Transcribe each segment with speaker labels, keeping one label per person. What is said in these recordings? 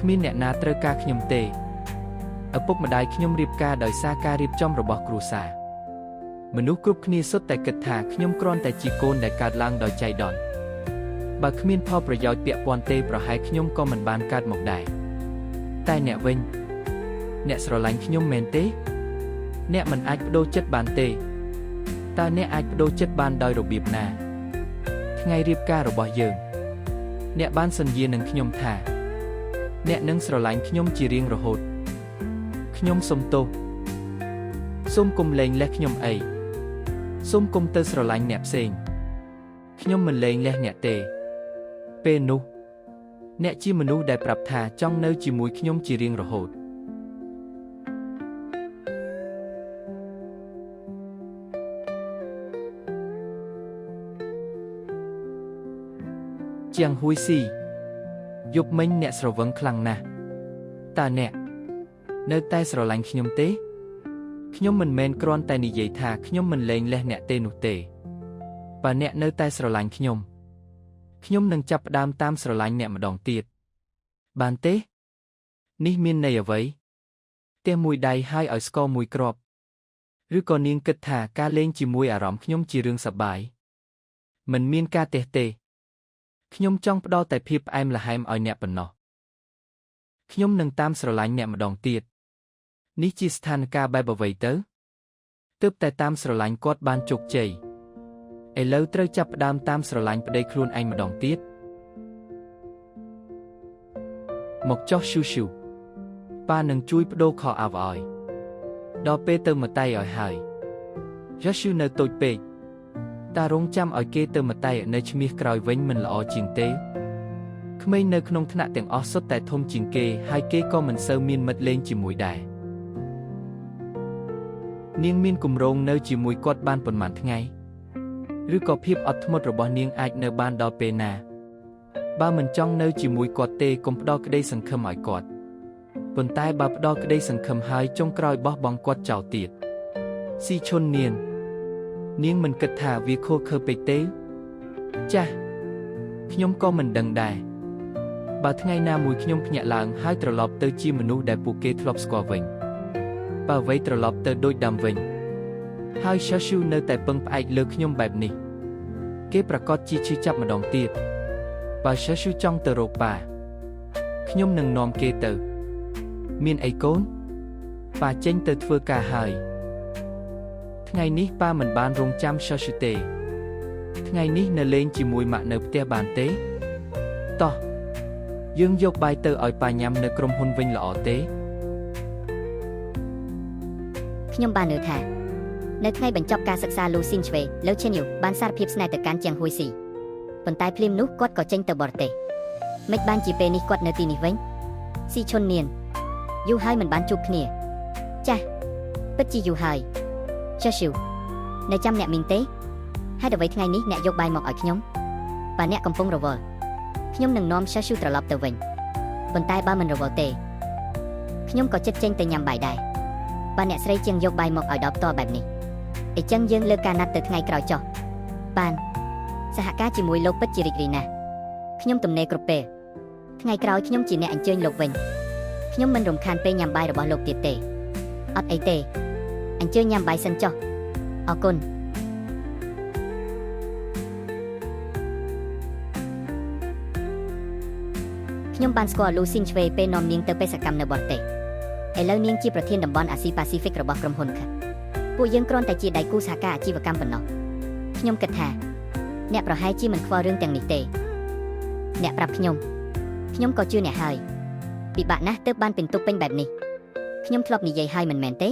Speaker 1: គ្មានអ្នកណាត្រូវការខ្ញុំទេឪពុកម្ដាយខ្ញុំរៀបការដោយសារការរៀបចំរបស់គ្រួសារមនុស្សគ្រប់គ្នាសុទ្ធតែគិតថាខ្ញុំគ្រាន់តែជាកូនដែលកើតឡើងដោយចៃដន្យបើគ្មានផលប្រយោជន៍ពាក់ព័ន្ធទេប្រហែលខ្ញុំក៏មិនបានកើតមកដែរតែអ្នកវិញអ្នកស្រឡាញ់ខ្ញុំមែនទេអ្នកមិនអាចបដូរចិត្តបានទេតើអ្នកអាចបដូរចិត្តបានដោយរបៀបណាថ្ងៃរៀបការរបស់យើងអ្នកបានសន្យានឹងខ្ញុំថាអ្នកនឹងស្រឡាញ់ខ្ញុំជារៀងរហូតខ្ញុំសុំទោសសូមកុំលែងលះខ្ញុំអីសូមកុំទៅស្រឡាញ់អ្នកផ្សេងខ្ញុំមិនលែងលះអ្នកទេពេលនោះអ្នកជាមនុស្សដែលប្រាប់ថាចង់នៅជាមួយខ្ញុំជារៀងរហូតជាងហ៊ួយស៊ីយប់មិញអ្នកស្រវឹងខ្លាំងណាស់តើអ្នកនៅតែស្រឡាញ់ខ្ញុំទេខ្ញុំមិនមែនគ្រាន់តែនិយាយថាខ្ញុំមិនលែងលះអ្នកទេនោះទេបើអ្នកនៅតែស្រឡាញ់ខ្ញុំនឹងចាប់ផ្ដើមតាមស្រឡាញ់អ្នកម្ដងទៀតបានទេនេះមានន័យអ្វីផ្ទះមួយដៃហើយឲ្យស្គរមួយគ្រាប់ឬក៏នាងគិតថាការលេងជាមួយអារម្មណ៍ខ្ញុំជារឿងសប្បាយមិនមានការទេខ្ញុំចង់ផ្ដល់តែភាពផ្អែមល្ហែមឲ្យអ្នកប៉ុណ្ណោះខ្ញុំនឹងតាមស្រឡាញ់អ្នកម្ដងទៀតនេះជាស្ថានភាពបែបអ្វីទៅទើបតែតាមស្រឡាញ់គាត់បានជោគជ័យឥឡូវត្រូវចាប់ផ្ដើមតាមស្រឡាញ់ប្តីខ្លួនឯងម្ដងទៀតមកចុះស៊ូប៉ានឹងជួយបដូរខោអាវឲ្យដល់ពេលទៅម្ដាយឲ្យហើយយ៉ាស៊ូនៅតូចពេកតារងចាំឲ្យគេទៅម្ដាយនៅឈ្មោះក្រោយវិញមិនល្អជាងទេក្មេងនៅក្នុងថ្នាក់ទាំងអស់សុទ្ធតែធំជាងគេហើយគេក៏មិនសូវមានមិត្តលេងជាមួយដែរនាងមានគម្រោងនៅជាមួយគាត់បានប៉ុន្មានថ្ងៃឬក៏ភាពអត់ធ្មត់របស់នាងអាចនៅបានដល់ពេលណាបើមិនចង់នៅជាមួយគាត់ទេកុំផ្ដល់ក្តីសង្ឃឹមឲ្យគាត់ប៉ុន្តែបើផ្ដល់ក្តីសង្ឃឹមហើយចុងក្រោយបោះបង់គាត់ចោលទៀតស៊ីឈុននាងមិនគិតថាវាខុសខើពេកទេចាស់ខ្ញុំក៏មិនដឹងដែរបើថ្ងៃណាមួយខ្ញុំភ្ញាក់ឡើងហើយត្រឡប់ទៅជាមនុស្សដែលពួកគេធ្លាប់ស្គាល់វិញបើអ្វីត្រឡប់ទៅដូចដើមវិញហើយឆាស៊ូនៅតែពឹងផ្អែកលើខ្ញុំបែបនេះគេប្រកាសជាឈឺចាប់ម្ដងទៀតបើឆាស៊ូចង់ទៅរកប៉ាខ្ញុំនឹងនាំគេទៅមានអីកូនប៉ាចេញទៅធ្វើការហើយថ្ងៃនេះប៉ាមិនបានរងចាំឆាស៊ូទេថ្ងៃនេះនៅលេងជាមួយម៉ាក់នៅផ្ទះបានទេតោះយើងយកបាយទៅឲ្យប៉ាញ៉ាំនៅក្រុមហ៊ុនវិញល្អទេ
Speaker 2: ខ្ញុំបានលើថានៅថ្ងៃបញ្ចប់ការសិក្សាលូស៊ីនឆ្វេលើឈិនយូបានសារភាពស្នេហ៍ទៅកាន់ជាងហ៊ួយស៊ីប៉ុន្តែភ្លាមនោះគាត់ក៏ចេញទៅបរទេសមិនបានជាពេលនេះគាត់នៅទីនេះវិញស៊ីឈុនយូរហើយមិនបានជួបគ្នាចាស់ពិតជាយូរហើយឆាស៊ូនៅចាំអ្នកមីងទេហើយអ្វីថ្ងៃនេះអ្នកយកបាយមកឲ្យខ្ញុំបើអ្នកកំពុងរវល់ខ្ញុំនឹងនាំឆាស៊ូត្រឡប់ទៅវិញប៉ុន្តែបើមិនរវល់ទេខ្ញុំក៏ចិត្តចេញទៅញ៉ាំបាយដែរបើអ្នកស្រីជាងយកបាយមកឲ្យដល់ផ្ទាល់បែបនេះអញ្ចឹងយើងលើកការណាត់ទៅថ្ងៃក្រោយចុះបានសហការជាមួយលោកពិតជារីករាយណាស់ខ្ញុំទំនេរគ្រប់ពេលថ្ងៃក្រោយខ្ញុំជាអ្នកអញ្ជើញលោកវិញខ្ញុំមិនរំខានពេលញ៉ាំបាយរបស់លោកទៀតទេអត់អីទេអញ្ជើញញ៉ាំបាយសិនចុះអរគុណខ្ញុំបានស្គាល់លូស៊ីនឆ្វេពេលនាំនាងទៅបេសកកម្មនៅបរទេសឥឡូវនាងជាប្រធានតំបន់អាស៊ីប៉ាស៊ីហ្វិករបស់ក្រុមហ៊ុនខាពួកយើងគ្រាន់តែជាដៃគូសហការអាជីវកម្មប៉ុណ្ណោះខ្ញុំគិតថាអ្នកប្រហែលជាមិនខ្វល់រឿងទាំងនេះទេអ្នកប្រាប់ខ្ញុំក៏ជឿអ្នកហើយពិបាកណាស់ទើបបានពិន្ទុពេញបែបនេះខ្ញុំធ្លាប់និយាយហើយមិនមែនទេ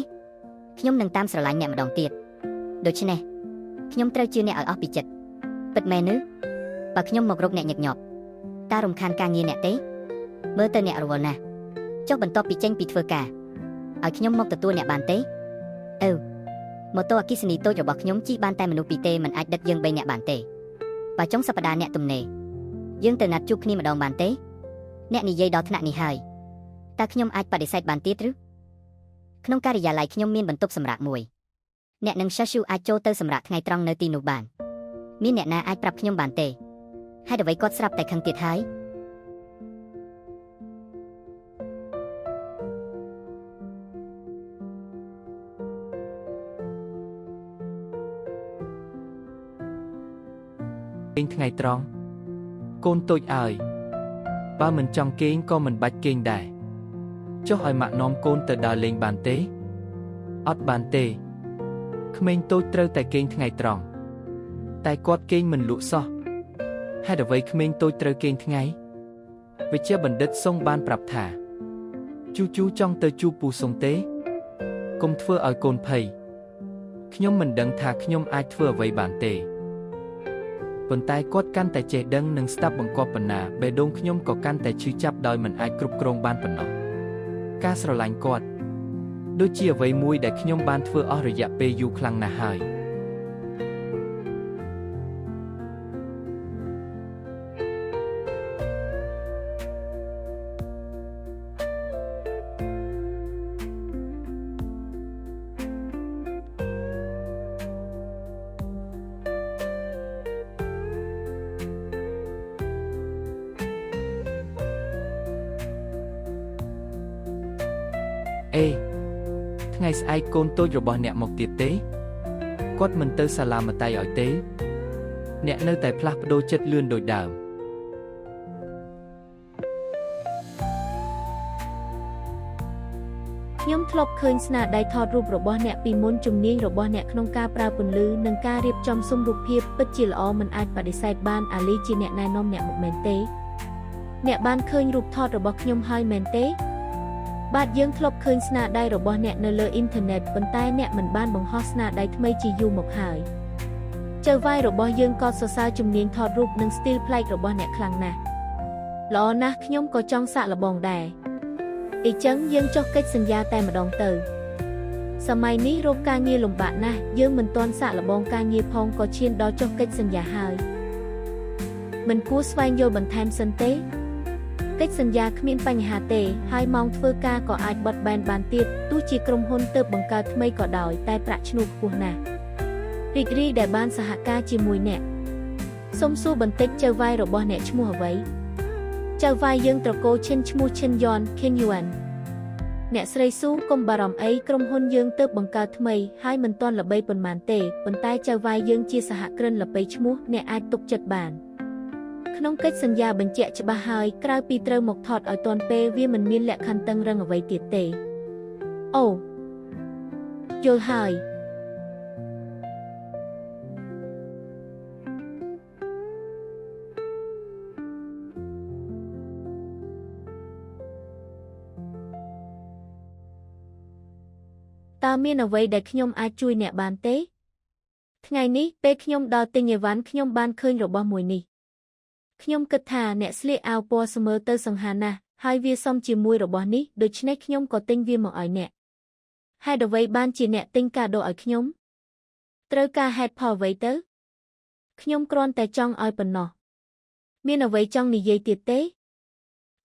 Speaker 2: ខ្ញុំនឹងតាមស្រឡាញ់អ្នកម្ដងទៀតដូច្នេះខ្ញុំត្រូវជឿអ្នកឲ្យអស់ពីចិត្តពិតមែនឬបើខ្ញុំមករកអ្នកញឹកញាប់តើរំខានការងារអ្នកទេមើលទៅអ្នករវល់ណាស់ចុះបន្ទាប់ពីចេញពីធ្វើការឲ្យខ្ញុំមកទទួលអ្នកបានទេម៉ូតូអគ្គិសនីតូចរបស់ខ្ញុំជិះបានតែមនុស្សពីរទេមិនអាចដឹកយើង3នាក់បានទេបើចុងសប្តាហ៍អ្នកទំនេរយើងទៅណាត់ជួបគ្នាម្ដងបានទេអ្នកនិយាយដល់ថ្នាក់នេះហើយតើខ្ញុំអាចបដិសេធបានទៀតឬក្នុងការិយាល័យខ្ញុំមានបន្ទប់សម្រាប់មួយអ្នកនឹងឆាស៊ូអាចចូលទៅសម្រាប់ថ្ងៃត្រង់នៅទីនោះបានមានអ្នកណាអាចប្រាប់ខ្ញុំបានទេហើយអ្វីគាត់ស្រាប់តែខឹងទៀតហើយ
Speaker 1: ងថ្ងៃត្រង់កូនតូចអើយបើមិនចង់គេងក៏មិនបាច់គេងដែរចុះឲ្យម៉ាក់នាំកូនទៅដើរលេងបានទេអត់បានទេក្មេងតូចត្រូវតែគេងថ្ងៃត្រង់តែគាត់គេងមិនលក់សោះហេតុអ្វីក្មេងតូចត្រូវគេងថ្ងៃវិជ្ជាបណ្ឌិតសុងបានប្រាប់ថាជូចង់ទៅជួបពូសុងទេកុំធ្វើឲ្យកូនភ័យខ្ញុំមិនដឹងថាខ្ញុំអាចធ្វើអ្វីបានទេប៉ុន្តែគាត់កាន់តែចេះដឹងនិងស្ដាប់បង្គាប់ប៉ុណ្ណាបេះដូងខ្ញុំក៏កាន់តែឈឺចាប់ដោយមិនអាចគ្រប់គ្រងបានប៉ុណ្ណោះការស្រឡាញ់គាត់ដូចជាអ្វីមួយដែលខ្ញុំបានធ្វើអស់រយៈពេលយូរខ្លាំងណាស់ហើយថ្ងៃស្អែកកូនតូចរបស់អ្នកមកទៀតទេគាត់មិនទៅសាលាម្ដាយឲ្យទេអ្នកនៅតែផ្លាស់ប្ដូរចិត្តលឿនដូចដើម
Speaker 3: ខ្ញុំធ្លាប់ឃើញស្នាដៃថតរូបរបស់អ្នកពីមុនជំនាញរបស់អ្នកក្នុងការប្រើពន្លឺនិងការរៀបចំស៊ុំរូបភាពពិតជាល្អមិនអាចបដិសេធបានអាលីជាអ្នកណែនាំអ្នកមកមែនទេអ្នកបានឃើញរូបថតរបស់ខ្ញុំហើយមែនទេបាទយើងធ្លាប់ឃើញស្នាដៃរបស់អ្នកនៅលើអ៊ីនធឺណិតប៉ុន្តែអ្នកមិនបានបង្ហោះស្នាដៃថ្មីជាយូរមកហើយចៅវាយរបស់យើងក៏សរសើរជំនាញថតរូបនិងស្ទីលប្លែករបស់អ្នកខ្លាំងណាស់ល្អណាស់ខ្ញុំក៏ចង់សាកល្បងដែរអីចឹងយើងចុះកិច្ចសន្យាតែម្ដងទៅសម័យនេះរកការងារលំបាកណាស់យើងមិនទាន់សាកល្បងការងារផងក៏ឈានដល់ចុះកិច្ចសន្យាហើយមិនគួរស្វែងយល់បន្ថែមសិនទេកិច្ចសន្យាគ្មានបញ្ហាទេហើយម៉ោងធ្វើការក៏អាចបត់បែនបានទៀតទោះជាក្រុមហ៊ុនទើបបង្កើតថ្មីក៏ដោយតែប្រាក់ឈ្នួលខ្ពស់ណាស់រីករាយដែលបានសហការជាមួយអ្នកសូមសួរបន្តិចចៅវាយរបស់អ្នកឈ្មោះអ្វីចៅវាយយើងត្រកូលឈិនឈ្មោះឈិនយ៉នខេនយួនអ្នកស្រីស៊ូកុំបារម្ភអីក្រុមហ៊ុនយើងទើបបង្កើតថ្មីហើយមិនទាន់ល្បីប៉ុន្មានទេប៉ុន្តែចៅវាយយើងជាសហគ្រិនល្បីឈ្មោះអ្នកអាចទុកចិត្តបានក្នុងកិច្ចសន្យាបញ្ជាក់ច្បាស់ហើយក្រៅពីត្រូវមកថតឲ្យទាន់ពេលវាមិនមានលក្ខខណ្ឌតឹងរឹងអ្វីទៀតទេអូយល់ហើយតើមានអ្វីដែលខ្ញុំអាចជួយអ្នកបានទេថ្ងៃនេះពេលខ្ញុំដល់ទិញអីវ៉ាន់ខ្ញុំបានឃើញរបស់មួយនេះខ្ញុំគិតថាអ្នកស្លៀកអាវពណ៌ស្មើទៅសង្ហាណាស់ហើយវាសមជាមួយរបស់នេះដូច្នេះខ្ញុំក៏ទិញវាមកឲ្យអ្នកហេតុអ្វីបានជាអ្នកទិញកាដូឲ្យខ្ញុំត្រូវការហេតុផលអ្វីទៅខ្ញុំគ្រាន់តែចង់ឲ្យប៉ុណ្ណោះមានអ្វីចង់និយាយទៀតទេ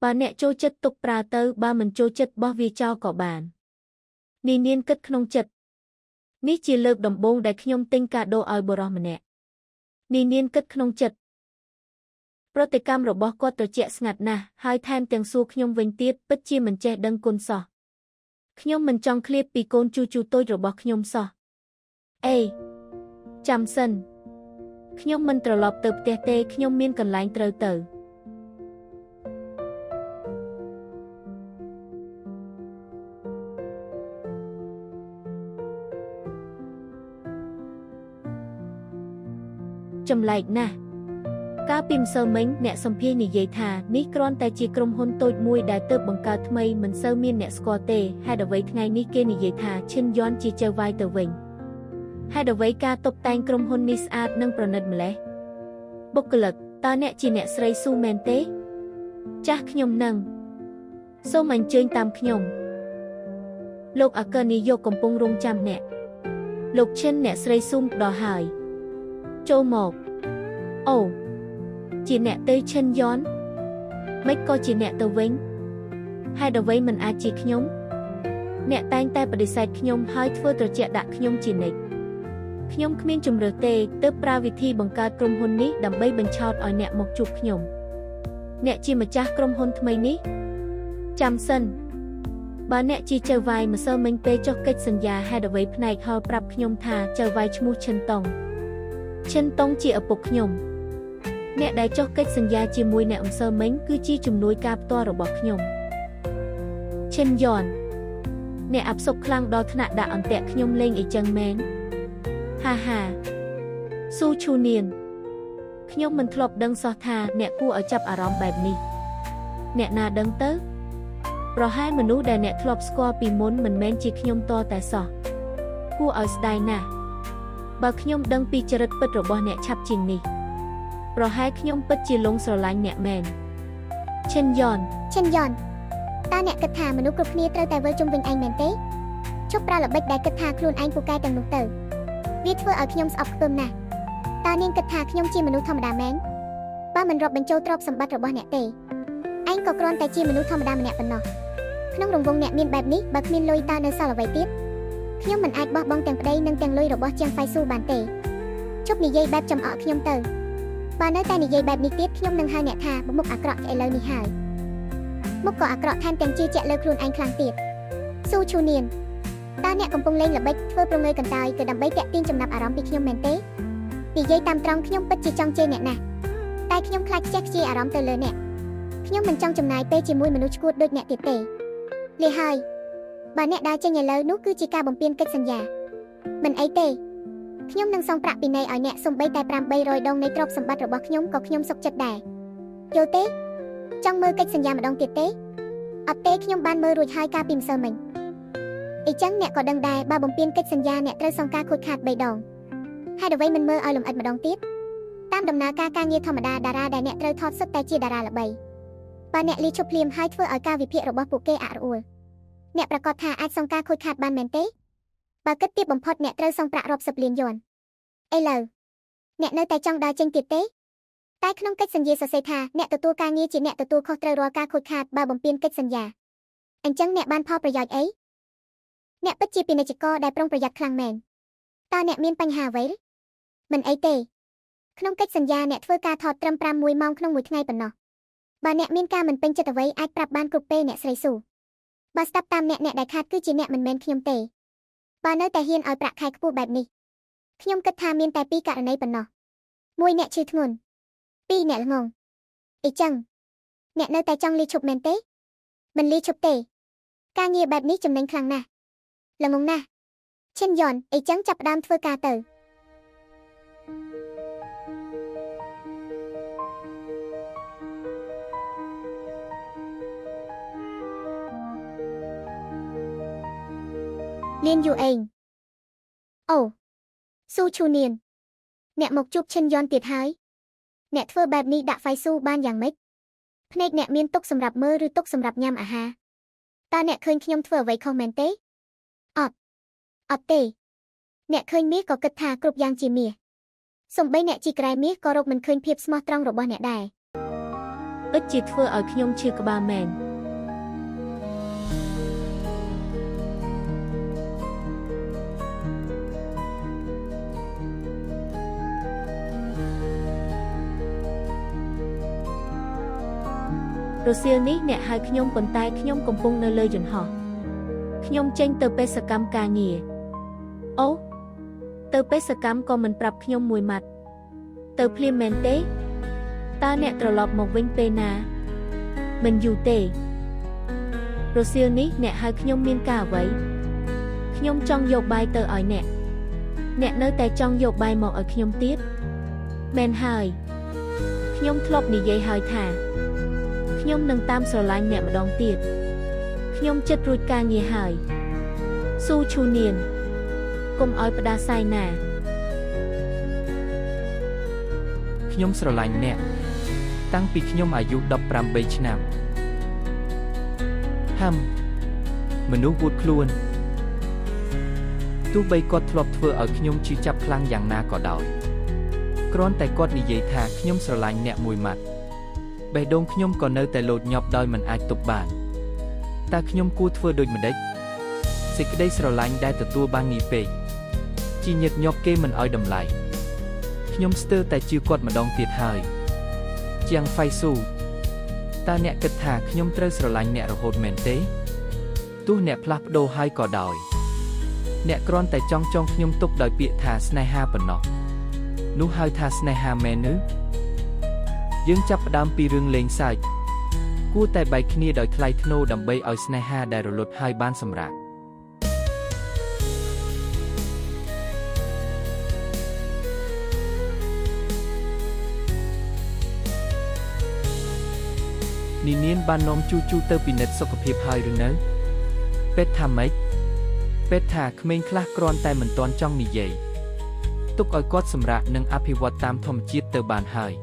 Speaker 3: បើអ្នកចូលចិត្តទុកប្រើទៅបើមិនចូលចិត្តបោះវាចោលក៏បាននាងគិតក្នុងចិត្តនេះជាលើកដំបូងដែលខ្ញុំទិញកាដូឲ្យបុរសម្នាក់នាងគិតក្នុងចិត្តប្រតិកម្មរបស់គាត់ត្រជាក់ស្ងាត់ណាស់ហើយថែមទាំងសួរខ្ញុំវិញទៀតពិតជាមិនចេះដឹងគុណសោះខ្ញុំមិនចង់ឃ្លាតពីកូនជូតូចរបស់ខ្ញុំសោះអេចាំសិនខ្ញុំមិនត្រឡប់ទៅផ្ទះទេខ្ញុំមានកន្លែងត្រូវទៅចម្លែកណាស់កាលពីម្សិលមិញអ្នកសម្ភាសនិយាយថានេះគ្រាន់តែជាក្រុមហ៊ុនតូចមួយដែលទើបបង្កើតថ្មីមិនសូវមានអ្នកស្គាល់ទេហេតុអ្វីថ្ងៃនេះគេនិយាយថាឈិនយ៉នជាចៅវាយទៅវិញហេតុអ្វីការតុបតែងក្រុមហ៊ុននេះស្អាតនិងប្រណិតម្ល៉េះបុគ្គលិកតើអ្នកជាអ្នកស្រីស៊ូមែនទេចាស់ខ្ញុំនឹងសូមអញ្ជើញតាមខ្ញុំលោកអាកើនាយកកំពុងរងចាំអ្នកលោកឈិនអ្នកស្រីស៊ូដល់ហើយចូលមកអូជាអ្នកទៅឈិនយ៉នមិនក៏ជាអ្នកទៅវិញហេតុអ្វីមិនអាចជាខ្ញុំអ្នកតែងតែបដិសេធខ្ញុំហើយធ្វើត្រជាក់ដាក់ខ្ញុំជានិច្ចខ្ញុំគ្មានជំរឿសទេទើបប្រើវិធីបង្កើតក្រុមហ៊ុននេះដើម្បីបញ្ឆោតឲ្យអ្នកមកជួបខ្ញុំអ្នកជាម្ចាស់ក្រុមហ៊ុនថ្មីនេះចាំសិនបើអ្នកជាចៅវាយម្សិលមិញពេលចុះកិច្ចសន្យាហេតុអ្វីផ្នែកហលប្រាប់ខ្ញុំថាចៅវាយឈ្មោះឈិនតុងជាឪពុកខ្ញុំ អ្នកដែលចុះកិច្ចសន្យាជាមួយអ្នកអ៊ុនសើមិញគឺជាជំនួយការផ្ទាល់របស់ខ្ញុំឈិនយ៉នអ្នកអាប់សុកខ្លាំងដល់ថ្នាក់ដាក់អន្ទាក់ខ្ញុំលេងអីចឹងមែនហាហាស៊ូឈូនៀនខ្ញុំមិនធ្លាប់ដឹងសោះថាអ្នកគួរឲ្យចាប់អារម្មណ៍បែបនេះអ្នកណាដឹងទៅប្រហែលមនុស្សដែលអ្នកធ្លាប់ស្គាល់ពីមុនមិនមែនជាខ្ញុំតតែសោះគួរឲ្យស្ដាយណាស់បើខ្ញុំដឹងពីចរិតពិតរបស់អ្នកឆាប់ជាងនេះប្រហែលខ្ញុំពិតជាលងស្រឡាញ់អ្នកមែនឈិនយ៉នតើអ្នកគិតថាមនុស្សគ្រប់គ្នាត្រូវតែវិលជុំវិញឯងមែនទេជប់ប្រើល្បិចដែលគិតថាខ្លួនឯងពូកែទាំងនោះទៅវាធ្វើឲ្យខ្ញុំស្អប់ខ្ពើមណាស់តើនាងគិតថាខ្ញុំជាមនុស្សធម្មតាមែនបើមិនរាប់បញ្ចូលទ្រព្យសម្បត្តិរបស់អ្នកទេឯងក៏គ្រាន់តែជាមនុស្សធម្មតាម្នាក់ប៉ុណ្ណោះក្នុងរង្វង់អ្នកមានបែបនេះបើគ្មានលុយតើនៅសល់អ្វីទៀតខ្ញុំមិនអាចបោះបង់ទាំងប្តីនិងទាំងលុយរបស់ជាងហ្វៃស៊ូបានទេជប់និយាយបែបចំអកខ្ញុំទៅបើនៅតែនិយាយបែបនេះទៀតខ្ញុំនឹងហៅអ្នកថាមុខអាក្រក់ឥឡូវនេះហើយមុខក៏អាក្រក់ថែមទាំងជឿជាក់លើខ្លួនឯងខ្លាំងទៀតស៊ូឈូនៀនតើអ្នកកំពុងលេងល្បិចធ្វើប្រងើយកន្តើយក៏ដើម្បីទាក់ទាញចំណាប់អារម្មណ៍ពីខ្ញុំមែនទេនិយាយតាមត្រង់ខ្ញុំពិតជាចង់ជេរអ្នកណាស់តែខ្ញុំខ្លាចខ្ជះខ្ជាយអារម្មណ៍ទៅលើអ្នកខ្ញុំមិនចង់ចំណាយពេលជាមួយមនុស្សឈួតដូចអ្នកទៀតទេលះហើយបើអ្នកដើរចេញឥឡូវនោះគឺជាការបំពានកិច្ចសន្យាមិនអីទេខ្ញុំនឹងសងប្រាក់ពិន័យឲ្យអ្នកសំបីតែ800ដងនៃទ្រព្យសម្បត្តិរបស់ខ្ញុំក៏ខ្ញុំសុខចិត្តដែរយល់ទេចង់មើលកិច្ចសន្យាម្ដងទៀតទេអត់ទេខ្ញុំបានមើលរួចហើយកាលពីម្សិលមិញអីចឹងអ្នកក៏ដឹងដែរបើបំពានកិច្ចសន្យាអ្នកត្រូវសងការខូចខាត3ដងហេតុអ្វីមិនមើលឲ្យលម្អិតម្ដងទៀតតាមដំណើរការងារធម្មតាតារាដែលអ្នកត្រូវថតសុទ្ធតែជាតារាល្បីបើអ្នកលាឈប់ភ្លាមហើយធ្វើឲ្យការវិភាគរបស់ពួកគេអាក់រអួលអ្នកប្រកាសថាអាចសងការខូចខាតបានមែនទេបើគិតទាបបំផុតអ្នកត្រូវសងប្រាក់រាប់សិបលានយួនឥឡូវអ្នកនៅតែចង់ដើរចេញទៀតទេតែក្នុងកិច្ចសន្យាសរសេរថាអ្នកទទួលការងារជាអ្នកទទួលខុសត្រូវរាល់ការខូចខាតបើបំពានកិច្ចសន្យាអញ្ចឹងអ្នកបានផលប្រយោជន៍អីអ្នកពិតជាពាណិជ្ជករដែលប្រុងប្រយ័ត្នខ្លាំងមែនតើអ្នកមានបញ្ហាអ្វីមិនអីទេក្នុងកិច្ចសន្យាអ្នកធ្វើការថតត្រឹម6ម៉ោងក្នុងមួយថ្ងៃប៉ុណ្ណោះបើអ្នកមានការមិនពេញចិត្តអ្វីអាចប្រាប់បានគ្រប់ពេលអ្នកស្រីស៊ូបើស្ដាប់តាមអ្នកដែលខាតគឺជាអ្នកមិនមែនខ្ញុំទេបើនៅតែហ៊ានឲ្យប្រាក់ខែខ្ពស់បែបនេះខ្ញុំគិតថាមានតែ2ករណីប៉ុណ្ណោះ1អ្នកឈឺធ្ងន់2អ្នកល្ងងអីចឹងអ្នកនៅតែចង់លាឈប់មែនទេមិនលាឈប់ទេការងារបែបនេះចំណេញខ្លាំងណាស់ល្ងងណាស់ឈិនយ៉នអីចឹងចាប់ផ្ដើមធ្វើការទៅលៀនយូអេងអូស៊ូឈូនៀនអ្នកមកជួបឈិនយ៉នទៀតហើយអ្នកធ្វើបែបនេះដាក់ហ្វៃស៊ូបានយ៉ាងម៉េចភ្នែកអ្នកមានទុកសម្រាប់មើលឬទុកសម្រាប់ញ៉ាំអាហារតើអ្នកឃើញខ្ញុំធ្វើអ្វីខុសមែនទេអត់ទេអ្នកឃើញមាសក៏គិតថាគ្រប់យ៉ាងជាមាសសំបីអ្នកជីក្រែមាសក៏រកមិនឃើញភាពស្មោះត្រង់របស់អ្នកដែរពិតជាធ្វើឲ្យខ្ញុំឈឺក្បាលមែនរសៀលនេះអ្នកហៅខ្ញុំប៉ុន្តែខ្ញុំកំពុងនៅលើយន្តហោះខ្ញុំចេញទៅបេសកកម្មការងារអូទៅបេសកកម្មក៏មិនប្រាប់ខ្ញុំមួយម៉ាត់ទៅភ្លាមមែនទេតើអ្នកត្រឡប់មកវិញពេលណាមិនយូរទេរសៀលនេះអ្នកហៅខ្ញុំមានការអ្វីខ្ញុំចង់យកបាយទៅឲ្យអ្នកនៅតែចង់យកបាយមកឲ្យខ្ញុំទៀតមែនហើយខ្ញុំធ្លាប់និយាយហើយថាខ្ញុំនឹងតាមស្រឡាញ់អ្នកម្ដងទៀតខ្ញុំចិត្តរួចការងារហើយស៊ូឈូនៀនកុំឲ្យផ្ដាសាយណា
Speaker 1: ខ្ញុំស្រឡាញ់អ្នកតាំងពីខ្ញុំអាយុ18ឆ្នាំមនុស្សវួតខ្លួនទោះបីគាត់ធ្លាប់ធ្វើឲ្យខ្ញុំឈឺចាប់ខ្លាំងយ៉ាងណាក៏ដោយគ្រាន់តែគាត់និយាយថាខ្ញុំស្រឡាញ់អ្នកមួយម៉ាត់បេះដូងខ្ញុំក៏នៅតែលោតញាប់ដោយមិនអាចទប់បានតើខ្ញុំគួរធ្វើដូចម្ដេចសេចក្តីស្រឡាញ់ដែលទទួលបានងាយពេកជាញឹកញាប់គេមិនឲ្យតម្លៃខ្ញុំស្ទើរតែជឿគាត់ម្ដងទៀតហើយជាងហ្វៃស៊ូតើអ្នកគិតថាខ្ញុំត្រូវស្រឡាញ់អ្នករហូតមែនទេទោះអ្នកផ្លាស់ប្ដូរហើយក៏ដោយអ្នកគ្រាន់តែចង់ខ្ញុំទុកដោយពាក្យថាស្នេហាប៉ុណ្ណោះនោះហៅថាស្នេហាមែនឬ យើងចាប់ផ្ដើមពីរឿងលេងសើចគួរតែបែកគ្នាដោយថ្លៃថ្នូរដើម្បីឲ្យស្នេហាដែលរលត់ហើយបានសម្រាកនាងបាននាំជូជូទៅពិនិត្យសុខភាពហើយឬនៅពេទ្យថាម៉េចពេទ្យថាក្មេងខ្លះគ្រាន់តែមិនទាន់ចង់និយាយទុកឲ្យគាត់សម្រាកនិងអភិវឌ្ឍតាមធម្មជាតិទៅបានហើយ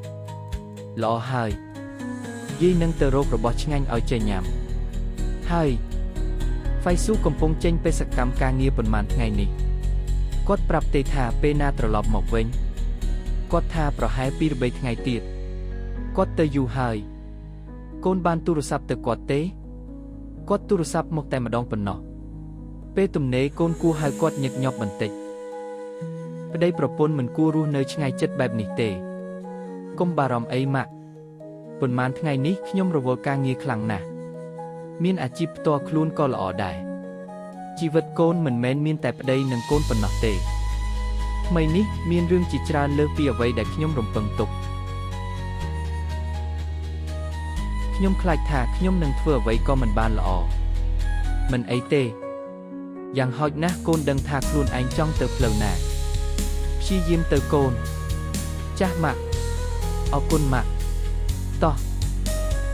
Speaker 1: ល្អហើយយាយនឹងទៅរករបស់ឆ្ងាញ់ឲ្យចេញញ៉ាំហើយហ្វៃស៊ូកំពុងចេញបេសកកម្មការងារប៉ុន្មានថ្ងៃនេះគាត់ប្រាប់ទេថាពេលណាត្រឡប់មកវិញគាត់ថាប្រហែល2 3ថ្ងៃទៀតគាត់ទៅយូរហើយកូនបានទូរស័ព្ទទៅគាត់ទេគាត់ទូរស័ព្ទមកតែម្ដងប៉ុណ្ណោះពេលទំនេរកូនគួរហៅគាត់ញឹកញាប់បន្តិចប្តីប្រពន្ធមិនគួររស់នៅឆ្ងាយចិត្តបែបនេះទេកុំបារម្ភអីម៉ាក់ប៉ុន្មានថ្ងៃនេះខ្ញុំរវល់ការងារខ្លាំងណាស់មានអាជីពផ្ទាល់ខ្លួនក៏ល្អដែរជីវិតកូនមិនមែនមានតែប្តីនិងកូនប៉ុណ្ណោះទេថ្មីនេះមានរឿងជាច្រើនលើសពីអ្វីដែលខ្ញុំរំពឹងទុកខ្ញុំខ្លាចថាខ្ញុំនឹងធ្វើអ្វីក៏មិនបានល្អមិនអីទេយ៉ាងហោចណាស់កូនដឹងថាខ្លួនឯងចង់ទៅផ្លូវណាព្យាយាមទៅកូនចាស់ម៉ាក់អរគុណម៉ាក់តោះ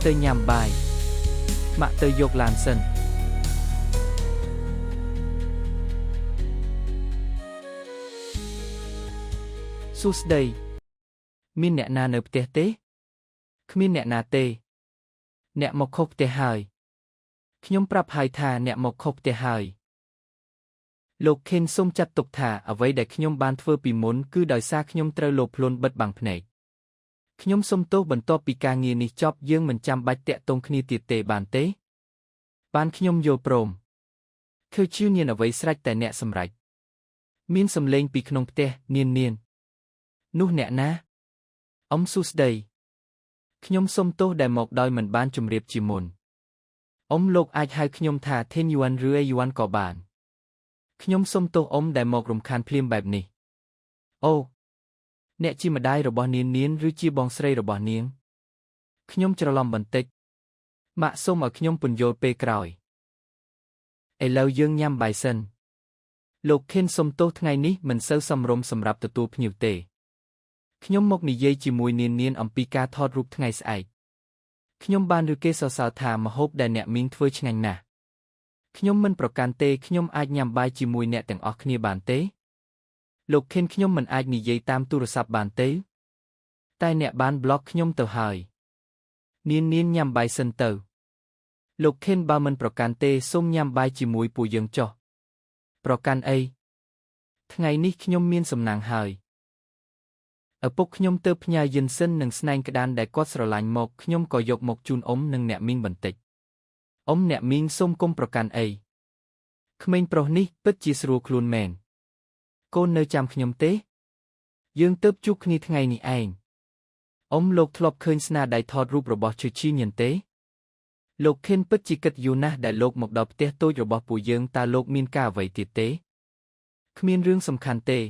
Speaker 1: ទៅញ៉ាំបាយម៉ាក់ទៅយកឡានសិនសួស្តីមានអ្នកណានៅផ្ទះទេគ្មានអ្នកណាទេអ្នកមកខុសផ្ទះហើយខ្ញុំប្រាប់ហើយថាអ្នកមកខុសផ្ទះហើយលោកខេនសូមចាត់ទុកថាអ្វីដែលខ្ញុំបានធ្វើពីមុនគឺដោយសារខ្ញុំត្រូវលោភលន់បិទបាំងភ្នែកខ្ញុំសុំទោសបន្ទាប់ពីការងារនេះចប់យើងមិនចាំបាច់តាក់ទងគ្នាទៀតទេបានទេបានខ្ញុំយល់ព្រមគឺជឿញៀនអ្វីស្រេចតែអ្នកសម្រេចមានសំឡេងពីក្នុងផ្ទះនាននោះអ្នកណាអ៊ំសួស្តីខ្ញុំសុំទោសដែលមកដោយមិនបានជម្រាបជាមុនអ៊ំលោកអាចហៅខ្ញុំថាថេនយួនឬអេយួនក៏បានខ្ញុំសុំទោសអ៊ំដែលមករំខានភ្លាមបែបនេះអូអ្នកជាម្ដាយរបស់នាងឬជាបងស្រីរបស់នាងខ្ញុំច្រឡំបន្តិចម៉ាក់សូមឲ្យខ្ញុំពន្យល់ពេលក្រោយឥឡូវយើងញ៉ាំបាយសិនលោកខេនសុំទោសថ្ងៃនេះមិនសូវសមរម្យសម្រាប់ទទួលភ្ញៀវទេខ្ញុំមកនិយាយជាមួយនាងអំពីការថតរូបថ្ងៃស្អែកខ្ញុំបានឬគេសរសើរថាម្ហូបដែលអ្នកមីងធ្វើឆ្ងាញ់ណាស់ខ្ញុំមិនប្រកាន់ទេខ្ញុំអាចញ៉ាំបាយជាមួយអ្នកទាំងអស់គ្នាបានទេលោកខេនខ្ញុំមិនអាចនិយាយតាមទូរស័ព្ទបានទេតែអ្នកបានប្លុកខ្ញុំទៅហើយនាងញ៉ាំបាយសិនទៅលោកខេនបើមិនប្រកាន់ទេសូមញ៉ាំបាយជាមួយពួកយើងចុះប្រកាន់អីថ្ងៃនេះខ្ញុំមានសំណាងហើយឪពុកខ្ញុំទៅផ្ញើយិនសិននិងស្នែងក្តានដែលគាត់ស្រឡាញ់មកខ្ញុំក៏យកមកជូនអ៊ំនិងអ្នកមីងបន្តិចអ៊ំអ្នកមីងសូមកុំប្រកាន់អីក្មេងប្រុសនេះពិតជាស្រួលខ្លួនមែនកូននៅចាំខ្ញុំទេយើងទៅជួបគ្នាថ្ងៃនេះឯងអ៊ំលោកធ្លាប់ឃើញស្នាដៃថតរូបរបស់ឈឺឈីញ៉ានទេលោកខេនពិតជាគិតយូរណាស់ដែលលោកមកដល់ផ្ទះតូចរបស់ពួកយើងតើលោកមានការអ្វីទៀតទេគ្មានរឿងសំខាន់ទេ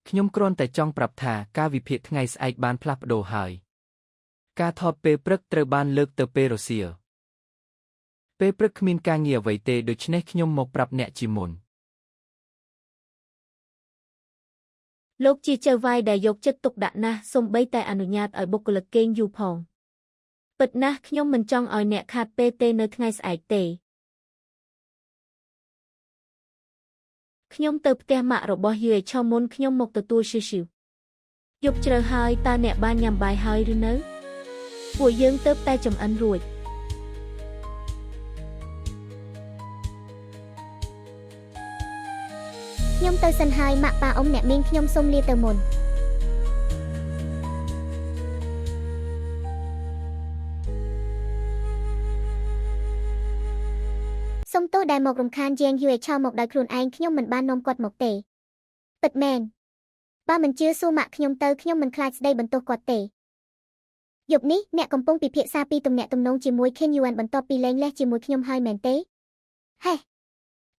Speaker 1: ខ្ញុំគ្រាន់តែចង់ប្រាប់ថាការវិភាគថ្ងៃស្អែកបានផ្លាស់ប្ដូរហើយការថតពេលព្រឹកត្រូវបានលើកទៅពេលរសៀលពេលព្រឹកគ្មានការងារអ្វីទេដូច្នេះខ្ញុំមកប្រាប់អ្នកជាមុន
Speaker 3: លោកជាចៅវាយដែលយកចិត្តទុកដាក់ណាស់សូម្បីតែអនុញ្ញាតឲ្យបុគ្គលិកគេងយូរផងពិតណាស់ខ្ញុំមិនចង់ឲ្យអ្នកខាតពេលទេនៅថ្ងៃស្អែកទេខ្ញុំទៅផ្ទះម៉ាក់របស់យូអេឆមុនខ្ញុំមកទទួលឈឺឈឺយប់ជ្រៅហើយតើអ្នកបានញ៉ាំបាយហើយឬនៅពួកយើងទៅតែចំអិនរួច
Speaker 2: ខ្ញុំទៅសិនហើយម៉ាក់ប៉ាអ៊ំអ្នកមីងខ្ញុំសូមលាទៅមុនសុំទោសដែលមករំខានជាងយូអេឆោមកដោយខ្លួនឯងខ្ញុំមិនបាននាំគាត់មកទេពិតមែនបើមិនជឿសួរម៉ាក់ខ្ញុំទៅខ្ញុំមិនខ្លាចស្ដីបន្ទោសគាត់ទេយប់នេះអ្នកកំពុងពិភាក្សាពីទំនាក់ទំនងជាមួយខេនយួនបន្ទាប់ពីលេងលេះជាមួយខ្ញុំហើយមែនទេហេ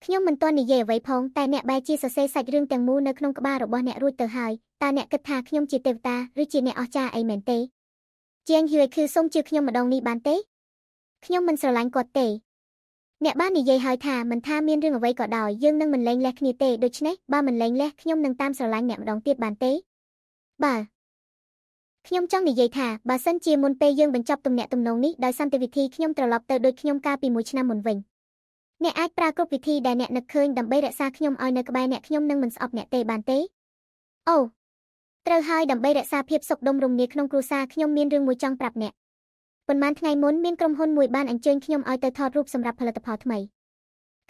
Speaker 2: ខ្ញុំមិនទាន់និយាយអ្វីផងតែអ្នកបែរជាសរសេរសាច់រឿងទាំងមូលនៅក្នុងក្បាលរបស់អ្នករួចទៅហើយតើអ្នកគិតថាខ្ញុំជាទេវតាឬជាអ្នកអស្ចារ្យអីមែនទេ
Speaker 4: ជាងហ៊ឿគឺសុំជឿខ្ញុំម្ដងនេះបានទេខ្ញុំមិនស្រឡាញ់គាត់ទេអ្នកបាននិយាយហើយថាមិនថាមានរឿងអ្វីក៏ដោយយើងនឹងមិនលែងលះគ្នាទេដូច្នេះបើមិនលែងលះខ្ញុំនឹងតាមស្រឡាញ់អ្នកម្ដងទៀតបានទេបើខ្ញុំចង់និយាយថាបើសិនជាមុនពេលយើងបញ្ចប់ទំនាក់ទំនងនេះដោយសន្តិវិធីខ្ញុំត្រឡប់ទៅដូចខ្ញុំកាលពី1ឆ្នាំមុនវិញអ្នកអាចប្រើគ្រប់វិធីដែលអ្នកនឹកឃើញដើម្បីរក្សាខ្ញុំឲ្យនៅក្បែរអ្នកខ្ញុំនឹងមិនស្អប់អ្នកទេបានទេអូត្រូវហើយដើម្បីរក្សាភាពសុខដុមរមនាក្នុងគ្រួសារខ្ញុំមានរឿងមួយចង់ប្រាប់អ្នកប៉ុន្មានថ្ងៃមុនមានក្រុមហ៊ុនមួយបានអញ្ជើញខ្ញុំឲ្យទៅថតរូបសម្រាប់ផលិតផលថ្មី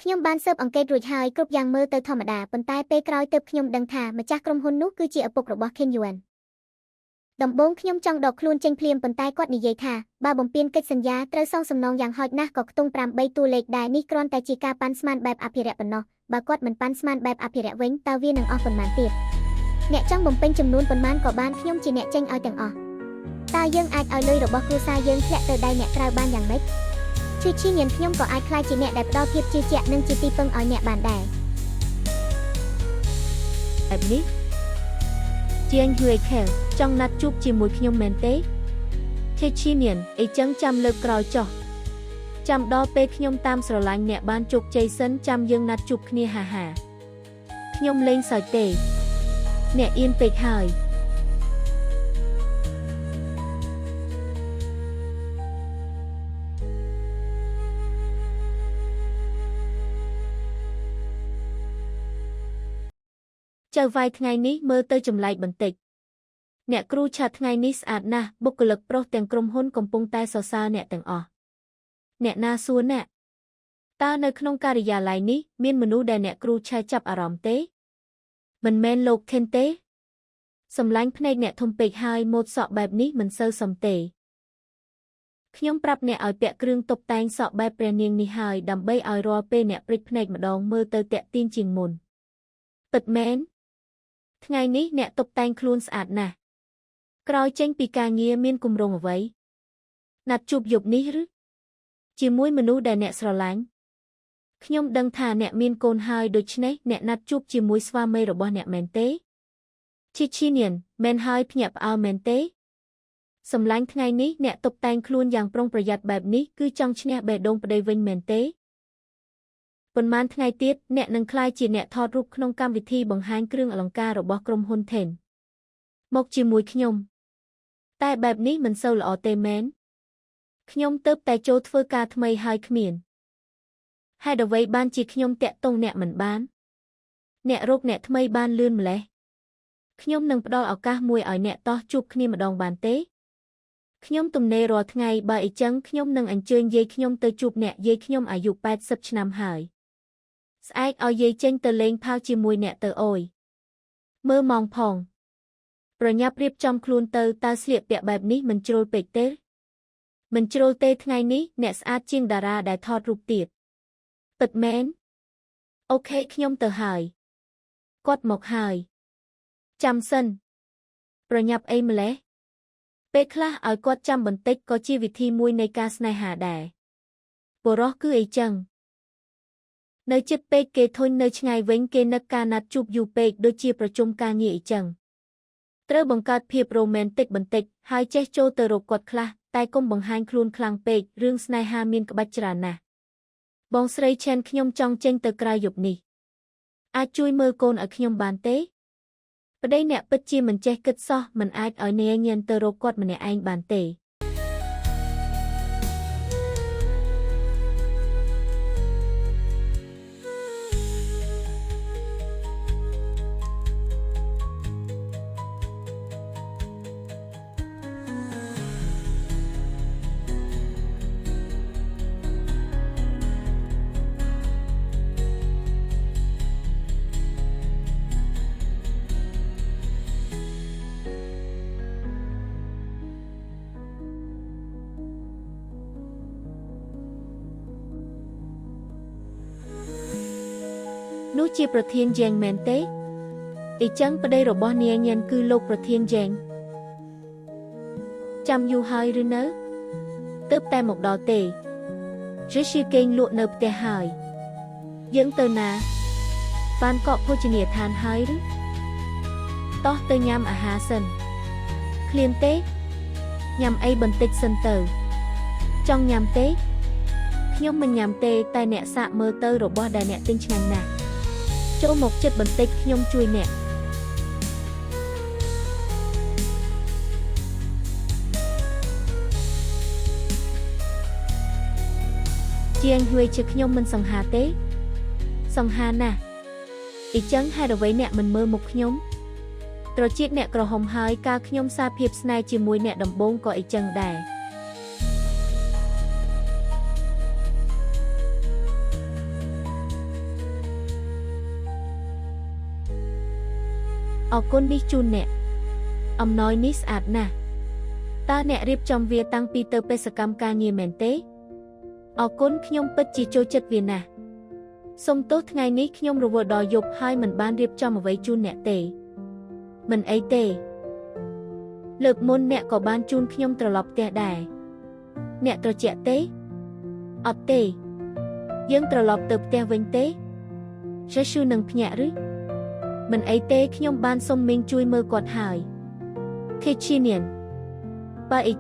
Speaker 4: ខ្ញុំបានស៊ើបអង្កេតរួចហើយគ្រប់យ៉ាងមើលទៅធម្មតាប៉ុន្តែពេលក្រោយទើបខ្ញុំដឹងថាម្ចាស់ក្រុមហ៊ុននោះគឺជាឪពុករបស់ Ken Yuan ដំបូងខ្ញុំចង់ដកខ្លួនចេញភ្លាមប៉ុន្តែគាត់និយាយថាបើបំពេញកិច្ចសន្យាត្រូវសងសំណងយ៉ាងហោចណាស់ក៏ខ្ទង់8តួលេខដែរនេះគ្រាន់តែជាការប៉ាន់ស្មានបែបអភិរក្សប៉ុណ្ណោះបើគាត់មិនប៉ាន់ស្មានបែបអភិរក្សវិញតើវានឹងអស់ប៉ុន្មានទៀតអ្នកចង់បំពេញចំនួនប៉ុន្មានក៏បានខ្ញុំជាអ្នកចេញឲ្យទាំងអស់តើយើងអាចឲ្យលុយរបស់គ្រួសារយើងធ្លាក់ទៅដៃអ្នកក្រៅបានយ៉ាងម៉េចឈឺឈីញៀនខ្ញុំក៏អាចក្លាយជាអ្នកដែលផ្ដល់ភាពជឿជាក់និងជាទីពឹងឲ្យអ្នកបានដែរ
Speaker 3: បែបនេះជាងហ៊ឿខែលចង់ណាត់ជួបជាមួយខ្ញុំមែនទេឈឺឈីញៀនអីចឹងចាំលើកក្រោយចុះចាំដល់ពេលខ្ញុំតាមស្រឡាញ់អ្នកបានជោគជ័យសិនចាំយើងណាត់ជួបគ្នាហាហាខ្ញុំលេងសើចទេអ្នកអៀនពេកហើយចៅវាយថ្ងៃនេះមើលទៅចម្លែកបន្តិចអ្នកគ្រូឆាតថ្ងៃនេះស្អាតណាស់បុគ្គលិកប្រុសទាំងក្រុមហ៊ុនកំពុងតែសរសើរអ្នកទាំងអស់អ្នកណាសួរអ្នកតើនៅក្នុងការិយាល័យនេះមានមនុស្សដែលអ្នកគ្រូឆាតចាប់អារម្មណ៍ទេមិនមែនលោកខេនទេសម្លាញ់ភ្នែកអ្នកធំពេកហើយម៉ូដសក់បែបនេះមិនសូវសមទេខ្ញុំប្រាប់អ្នកឲ្យពាក់គ្រឿងតុបតែងសក់បែបព្រះនាងនេះហើយដើម្បីឲ្យរាល់ពេលអ្នកព្រិចភ្នែកម្ដងមើលទៅទាក់ទាញជាងមុនពិតមែនថ្ងៃនេះអ្នកតុបតែងខ្លួនស្អាតណាស់ក្រោយចេញពីការងារមានគម្រោងអ្វីណាត់ជួបយប់នេះឬជាមួយមនុស្សដែលអ្នកស្រឡាញ់ខ្ញុំដឹងថាអ្នកមានកូនហើយដូច្នេះអ្នកណាត់ជួបជាមួយស្វាមីរបស់អ្នកមែនទេឈីឈីនៀនមែនហើយភ្ញាក់ផ្អើលមែនទេសម្លាញ់ថ្ងៃនេះអ្នកតុបតែងខ្លួនយ៉ាងប្រុងប្រយ័ត្នបែបនេះគឺចង់ឈ្នះបេះដូងប្តីវិញមែនទេប៉ុន្មានថ្ងៃទៀតអ្នកនឹងក្លាយជាអ្នកថតរូបក្នុងកម្មវិធីបង្ហាញគ្រឿងអលង្ការរបស់ក្រុមហ៊ុន Ten មកជាមួយខ្ញុំតែបែបនេះមិនសូវល្អទេមែនខ្ញុំទើបតែចូលធ្វើការថ្មីហើយគ្មានហេតុអ្វីបានជាខ្ញុំតាក់ទងអ្នកមិនបានអ្នករកអ្នកថ្មីបានលឿនម្លេះខ្ញុំនឹងផ្ដល់ឱកាសមួយឲ្យអ្នកតោះជួបគ្នាម្ដងបានទេខ្ញុំទំនេររាល់ថ្ងៃបើអីចឹងខ្ញុំនឹងអញ្ជើញយាយខ្ញុំទៅជួបអ្នកយាយខ្ញុំអាយុ80ឆ្នាំហើយស្អែកឲ្យយាយចេញទៅលេងផៅជាមួយអ្នកទៅអើយមើលម៉ោងផងប្រញាប់រៀបចំខ្លួនទៅតើស្លៀកពាក់បែបនេះមិនជ្រុលពេកទេមិនជ្រុលទេថ្ងៃនេះអ្នកស្អាតជាងតារាដែលថតរូបទៀតពិតមែនអូខេខ្ញុំទៅហើយគាត់មកហើយចាំសិនប្រញាប់អីម្លេះពេលខ្លះឲ្យគាត់ចាំបន្តិចក៏ជាវិធីមួយនៃការស្នេហាដែរបុរសគឺអីចឹងនៅជិតពេកគេធុញនៅឆ្ងាយវិញគេនឹកការណាត់ជួបយូរពេកដូចជាប្រជុំការងារអីចឹងត្រូវបង្កើតភាពរ៉ូមែនទិកបន្តិចហើយចេះចូលទៅរកគាត់ខ្លះតែកុំបង្ហាញខ្លួនខ្លាំងពេករឿងស្នេហាមានក្បាច់ច្រើនណាស់បងស្រីឆែនខ្ញុំចង់ចេញទៅក្រៅយប់នេះអាចជួយមើលកូនឲ្យខ្ញុំបានទេប្តីអ្នកពិតជាមិនចេះគិតសោះមិនអាចឲ្យនាងញ៉ាំទៅរកគាត់ម្នាក់ឯងបានទេនោះជាប្រធានយ៉េងមែនទេអីចឹងប្តីរបស់នាងញ៉ាំគឺលោកប្រធានយ៉េងចាំយូរហើយឬនៅទើបតែមកដល់ទេជិះគេងលក់នៅផ្ទះហើយយើងទៅណាបានកក់ភោជនីយដ្ឋានហើយឬតោះទៅញ៉ាំអាហារសិនឃ្លានទេ ញ៉ាំអីបន្តិចសិនទៅចង់ញ៉ាំទេខ្ញុំមិនញ៉ាំទេតែអ្នកសាកមើលទៅរបស់ដែលអ្នកទិញឆ្ងាញ់ណាស់ចូលមកចិត្តបន្តិចខ្ញុំជួយអ្នកជាងហួយជាខ្ញុំមិនសង្ហាទេសង្ហាណាស់អ៊ីចឹងហេតុអ្វីអ្នកមិនមើលមុខខ្ញុំត្រចៀកអ្នកក្រហមហើយកាលខ្ញុំសារភាពស្នេហ៍ជាមួយអ្នកដំបូងក៏អ៊ីចឹងដែរអរគុណនេះជូនអ្នកអំណោយនេះស្អាតណាស់តើអ្នករៀបចំវាតាំងពីទៅបេសកកម្មការងារមែនទេអរគុណខ្ញុំពិតជាចូលចិត្តវាណាស់សុំទោសថ្ងៃនេះខ្ញុំរវល់ដល់យប់ហើយមិនបានរៀបចំអ្វីជូនអ្នកទេមិនអីទេលើកមុនអ្នកក៏បានជូនខ្ញុំត្រឡប់ផ្ទះដែរអ្នកត្រជាក់ទេអត់ទេយើងត្រឡប់ទៅផ្ទះវិញទេជេស៊ូនឹងភ្ញាក់ឬមិនអីទេខ្ញុំបានសុំមីងជួយមើលគាត់ហើយខេឈីនៀនបើអ៊ី